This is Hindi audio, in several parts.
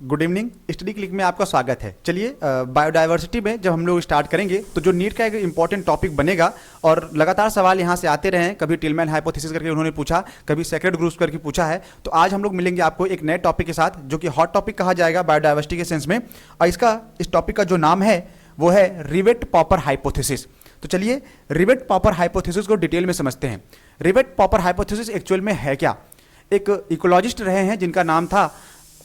Good evening. स्टडी क्लिक में आपका स्वागत है। चलिए बायोडाइवर्सिटी में जब हम लोग स्टार्ट करेंगे तो जो नीट का एक इंपॉर्टेंट टॉपिक बनेगा और लगातार सवाल यहाँ से आते रहे हैं, कभी टिलमैन हाइपोथेसिस करके उन्होंने पूछा, कभी सेक्रेड ग्रुप्स करके पूछा है। तो आज हम लोग मिलेंगे आपको एक नए टॉपिक के साथ जो कि हॉट टॉपिक कहा जाएगा बायोडाइवर्सिटी के सेंस में, और इस टॉपिक का जो नाम है वो है रिवेट पॉपर हाइपोथेसिस। तो चलिए रिवेट पॉपर हाइपोथेसिस को डिटेल में समझते हैं। रिवेट पॉपर हाइपोथेसिस एक्चुअल में है क्या? एक इकोलॉजिस्ट रहे हैं जिनका नाम था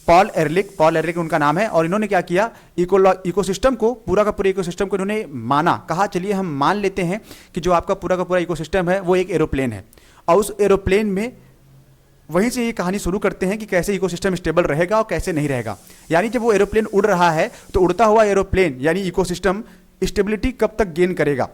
पॉल एरलिक उनका नाम है, और इन्होंने क्या किया, इकोसिस्टम को, पूरा का पूरा इकोसिस्टम को इन्होंने माना। कहा चलिए हम मान लेते हैं कि जो आपका पूरा का पूरा इकोसिस्टम है वो एक एरोप्लेन है, और उस एरोप्लेन में वहीं से ये कहानी शुरू करते हैं कि कैसे इकोसिस्टम स्टेबल रहेगा और कैसे नहीं रहेगा। यानी जब वो एरोप्लेन उड़ रहा है तो उड़ता हुआ एरोप्लेन यानी इकोसिस्टम स्टेबिलिटी कब तक गेन करेगा।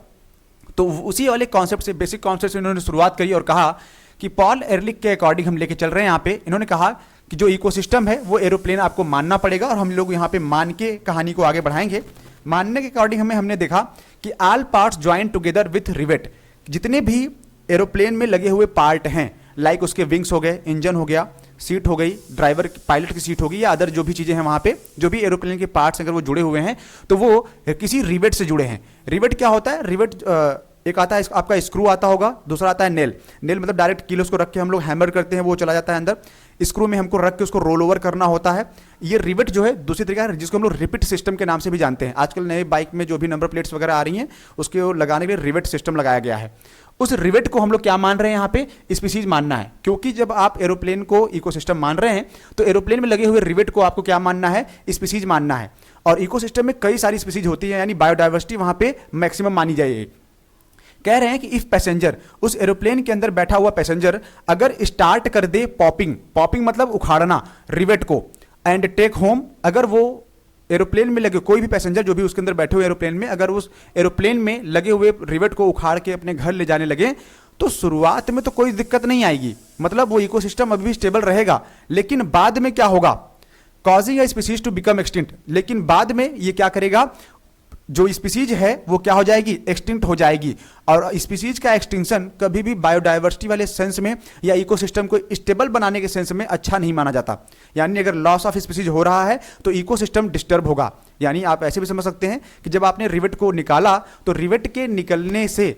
तो उसी वाले कॉन्सेप्ट से, बेसिक कॉन्सेप्ट से इन्होंने शुरुआत करी और कहा कि पॉल एरलिक के अकॉर्डिंग हम लेके चल रहे हैं यहाँ पे। इन्होंने कहा कि जो इकोसिस्टम है वो एरोप्लेन आपको मानना पड़ेगा, और हम लोग यहाँ पे मान के कहानी को आगे बढ़ाएंगे। मानने के अकॉर्डिंग हमने देखा कि all parts join together with rivet. जितने भी एरोप्लेन में लगे हुए पार्ट हैं, लाइक उसके विंग्स हो गए, इंजन हो गया, सीट हो गई, ड्राइवर पायलट की सीट होगी, या अदर जो भी चीज़ें हैं वहाँ पे, जो भी एरोप्लेन के पार्ट्स अगर वो जुड़े हुए हैं तो वो किसी रिवेट से जुड़े हैं। रिवेट क्या होता है? रिवेट एक आता है आपका स्क्रू आता होगा, दूसरा आता है नेल। नेल मतलब डायरेक्ट कील उसको रख के हम लोग हैमर करते हैं, वो चला जाता है अंदर। स्क्रू में हमको रख के उसको रोल ओवर करना होता है। ये रिवेट जो है दूसरी तरीका है जिसको हम लोग रिपीट सिस्टम के नाम से भी जानते हैं। आजकल नए बाइक में जो भी नंबर प्लेट्स वगैरह आ रही हैं उसके लगाने के लिए रिवेट सिस्टम लगाया गया है। उस रिवेट को हम लोग क्या मान रहे हैं यहाँ पे? स्पीसीज मानना है, क्योंकि जब आप एरोप्लेन को इकोसिस्टम मान रहे हैं तो एरोप्लेन में लगे हुए रिवेट को आपको क्या मानना है? स्पीसीज मानना है। और इकोसिस्टम में कई सारी स्पीसीज होती है, यानी बायोडाइवर्सिटी वहाँ पे मैक्सिमम मानी जाएगी। कह रहे हैं कि इफ पैसेंजर, उस एरोप्लेन के अंदर बैठा हुआ पैसेंजर अगर स्टार्ट कर दे पॉपिंग मतलब उखाड़ना रिवेट को, एंड टेक होम, अगर वो एरोप्लेन में लगे कोई भी पैसेंजर जो भी उसके अंदर बैठे हुए एरोप्लेन में, अगर उस एरोप्लेन में लगे हुए रिवेट को उखाड़ के अपने घर ले जाने लगे तो शुरुआत में तो कोई दिक्कत नहीं आएगी, मतलब वो इकोसिस्टम अभी भी स्टेबल रहेगा। लेकिन बाद में क्या होगा? Causing a species to become extinct. लेकिन बाद में ये क्या करेगा? जो स्पीसीज है वो क्या हो जाएगी? एक्सटिंक्ट हो जाएगी। और स्पीसीज का एक्सटिंक्शन कभी भी बायोडाइवर्सिटी वाले सेंस में या इकोसिस्टम को स्टेबल बनाने के सेंस में अच्छा नहीं माना जाता। यानी अगर लॉस ऑफ स्पीसीज हो रहा है तो इकोसिस्टम डिस्टर्ब होगा। यानी आप ऐसे भी समझ सकते हैं कि जब आपने रिवेट को निकाला तो रिवेट के निकलने से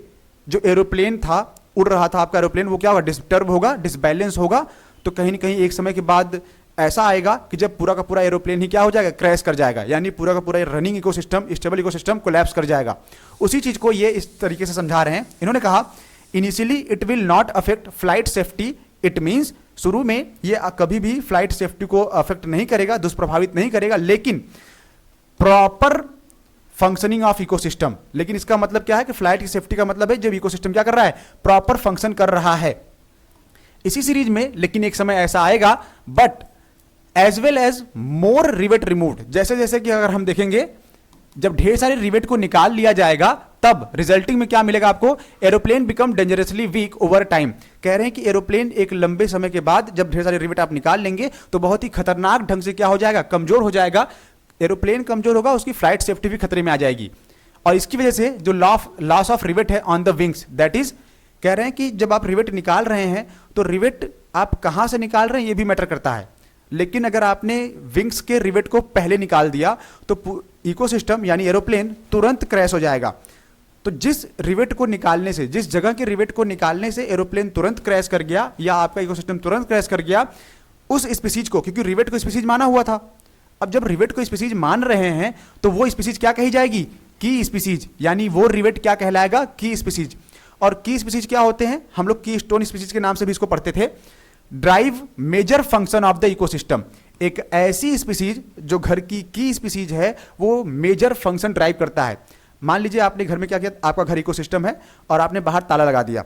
जो एरोप्लेन था, उड़ रहा था आपका एरोप्लेन, वो क्या होगा? डिस्टर्ब होगा, डिसबैलेंस होगा। तो कहीं ना कहीं एक समय के बाद ऐसा आएगा कि जब पूरा का पूरा एरोप्लेन ही क्या हो जाएगा? क्रैश कर जाएगा, यानी पूरा का पूरा running ecosystem, stable ecosystem collapse कर जाएगा। उसी चीज को ये इस तरीके से समझा रहे हैं। इन्होंने कहा initially it will not affect flight safety. It means शुरू में ये कभी भी फ्लाइट सेफ्टी को अफेक्ट नहीं करेगा, दुष्प्रभावित नहीं करेगा, लेकिन प्रॉपर फंक्शनिंग ऑफ इकोसिस्टम। लेकिन इसका मतलब क्या है कि फ्लाइट की सेफ्टी का मतलब है जब इकोसिस्टम क्या कर रहा है? प्रॉपर फंक्शन कर रहा है। इसी सीरीज में लेकिन एक समय ऐसा आएगा, but as well as more rivet removed. जैसे जैसे कि अगर हम देखेंगे जब ढेर सारे रिवेट को निकाल लिया जाएगा तब रिजल्टिंग में क्या मिलेगा आपको? Aeroplane become dangerously weak over time. कह रहे हैं कि एरोप्लेन एक लंबे समय के बाद जब ढेर सारे रिवेट आप निकाल लेंगे तो बहुत ही खतरनाक ढंग से क्या हो जाएगा? कमजोर हो जाएगा। एरोप्लेन कमजोर होगा, उसकी फ्लाइट सेफ्टी भी खतरे में आ जाएगी। और इसकी वजह से जो लॉस ऑफ रिवेट है on the wings, that is, कह रहे हैं कि जब आप रिवेट निकाल रहे हैं तो रिवेट आप कहां से निकाल रहे हैं ये भी मैटर करता है। लेकिन अगर आपने विंग्स के रिवेट को पहले निकाल दिया तो इकोसिस्टम यानी एरोप्लेन तुरंत क्रैश हो जाएगा। तो जिस रिवेट को निकालने से, जिस जगह के रिवेट को निकालने से एरोप्लेन तुरंत क्रैश कर गया या आपका इकोसिस्टम तुरंत क्रैश कर गया, उस स्पीसीज को, क्योंकि रिवेट को स्पीसीज माना हुआ था, अब जब रिवेट को स्पीसीज मान रहे हैं तो वो स्पीसीज क्या कही जाएगी? की स्पीसीज। यानी वो रिवेट क्या कहलाएगा? की स्पीसीज। और की स्पीसीज क्या होते हैं? हम लोग की स्टोन स्पीसीज के नाम से भी इसको पढ़ते थे। Drive major function of the ecosystem. एक ऐसी स्पीसीज जो घर की स्पीसीज है वो मेजर फंक्शन ड्राइव करता है। मान लीजिए आपने घर में क्या किया, आपका घर इकोसिस्टम है और आपने बाहर ताला लगा दिया,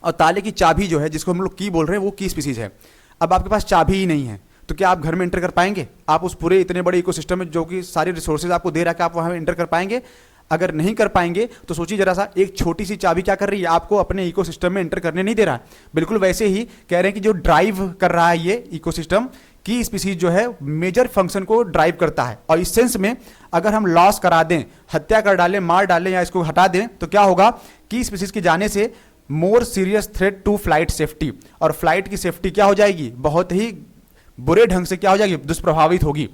और ताले की चाबी जो है जिसको हम लोग की बोल रहे हैं वो की स्पीसीज है। अब आपके पास चाबी ही नहीं है तो क्या आप घर में एंटर कर पाएंगे? आप उस पूरे इतने बड़े इकोसिस्टम में जो कि सारे रिसोर्सेज आपको दे रहा है, कि आप वहां एंटर कर पाएंगे? अगर नहीं कर पाएंगे तो सोचिए जरा सा, एक छोटी सी चाबी क्या कर रही है? आपको अपने इकोसिस्टम में एंटर करने नहीं दे रहा है। बिल्कुल वैसे ही कह रहे हैं कि जो ड्राइव कर रहा है ये इकोसिस्टम, की स्पीसीज जो है मेजर फंक्शन को ड्राइव करता है। और इस सेंस में अगर हम लॉस करा दें, हत्या कर डालें, मार डालें या इसको हटा दें तो क्या होगा? की स्पीसीज के जाने से more serious threat to flight safety, और फ्लाइट की सेफ्टी क्या हो जाएगी? बहुत ही बुरे ढंग से क्या हो जाएगी? दुष्प्रभावित होगी।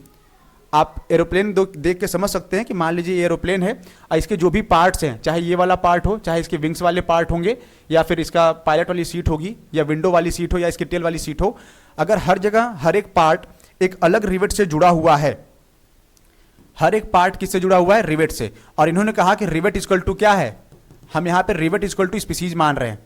आप एरोप्लेन देख के समझ सकते हैं कि मान लीजिए ये एरोप्लेन है और इसके जो भी पार्ट्स हैं, चाहे ये वाला पार्ट हो, चाहे इसके विंग्स वाले पार्ट होंगे, या फिर इसका पायलट वाली सीट होगी, या विंडो वाली सीट हो, या इसकी टेल वाली सीट हो, अगर हर जगह हर एक पार्ट एक अलग रिवेट से जुड़ा हुआ है, हर एक पार्ट किससे जुड़ा हुआ है? रिवेट से। और इन्होंने कहा कि रिवेट इक्वल टू क्या है? हम यहाँ पे रिवेट इक्वल टू स्पीसीज मान रहे हैं।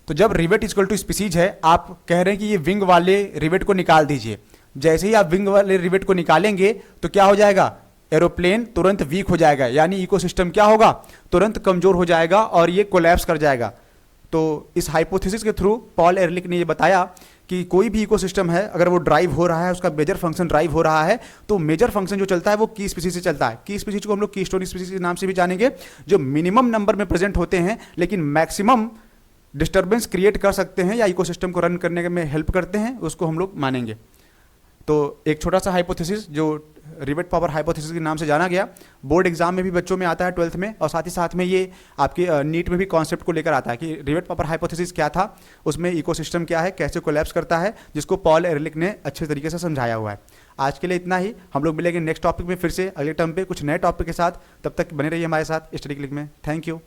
तो जब रिवेट इक्वल टू स्पीसीज है, आप कह रहे हैं कि ये विंग वाले रिवेट को निकाल दीजिए। जैसे ही आप विंग वाले रिवेट को निकालेंगे तो क्या हो जाएगा? एरोप्लेन तुरंत वीक हो जाएगा, यानी इकोसिस्टम क्या होगा? तुरंत कमजोर हो जाएगा और ये कोलैप्स कर जाएगा। तो इस हाइपोथेसिस के थ्रू पॉल एहरलिख ने ये बताया कि कोई भी इकोसिस्टम है, अगर वो ड्राइव हो रहा है, उसका मेजर फंक्शन ड्राइव हो रहा है, तो मेजर फंक्शन जो चलता है वो की स्पीसीज से चलता है। की स्पीसीज को हम लोग कीस्टोन स्पीसीज के नाम से भी जानेंगे, जो मिनिमम नंबर में प्रेजेंट होते हैं लेकिन मैक्सिमम डिस्टर्बेंस क्रिएट कर सकते हैं या इकोसिस्टम को रन करने में हेल्प करते हैं, उसको हम लोग मानेंगे। तो एक छोटा सा हाइपोथेसिस जो रिवेट पावर हाइपोथेसिस के नाम से जाना गया, बोर्ड एग्जाम में भी बच्चों में आता है 12th में, और साथ ही साथ में ये आपके नीट में भी कॉन्सेप्ट को लेकर आता है कि रिवेट पावर हाइपोथेसिस क्या था, उसमें इकोसिस्टम क्या है, कैसे कोलैप्स करता है, जिसको पॉल एहरलिख ने अच्छे तरीके से समझाया हुआ है। आज के लिए इतना ही, हम लोग मिलेंगे नेक्स्ट टॉपिक में फिर से अगले टर्म पे कुछ नए टॉपिक के साथ। तब तक बने रहिए हमारे साथ स्टडी क्लिक में। Thank you.